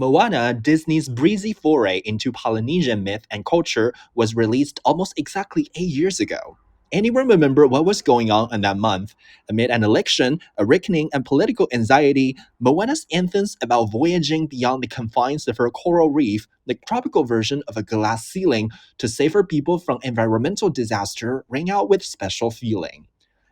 Moana, Disney's breezy foray into Polynesian myth and culture, was released almost exactly 8 years ago. Anyone remember what was going on in that month? Amid an election, a reckoning, and political anxiety, Moana's anthems about voyaging beyond the confines of her coral reef, the tropical version of a glass ceiling, to save her people from environmental disaster, rang out with special feeling.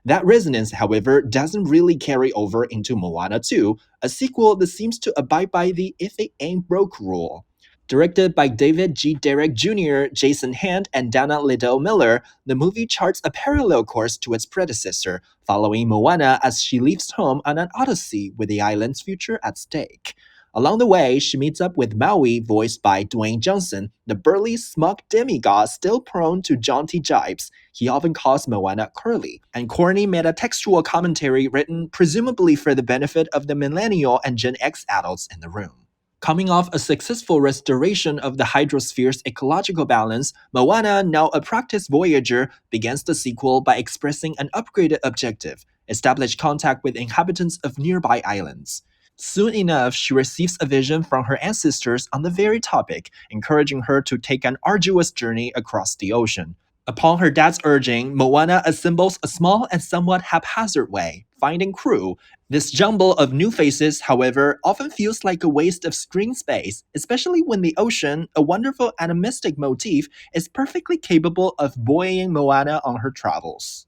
That resonance, however, doesn't really carry over into Moana 2, a sequel that seems to abide by the if it ain't broke rule. Directed by Derrick Jr., Jason Hand, and Dana Ledoux Miller, the movie charts a parallel course to its predecessor, following Moana as she leaves home on an odyssey with the island's future at stake. Along the way, she meets up with Maui, voiced by Dwayne Johnson, the burly, smug demigod still prone to jaunty jibes. He often calls Moana curly, and corny metatextual commentary written presumably for the benefit of the millennial and Gen X adults in the room. Coming off a successful restoration of the hydrosphere's ecological balance, Moana, now a practiced voyager, begins the sequel by expressing an upgraded objective: establish contact with inhabitants of nearby islands. Soon enough, she receives a vision from her ancestors on the very topic, encouraging her to take an arduous journey across the ocean. Upon her dad's urging, Moana assembles a small and somewhat haphazard way, finding crew. This jumble of new faces, however, often feels like a waste of screen space, especially when the ocean, a wonderful animistic motif, is perfectly capable of buoying Moana on her travels.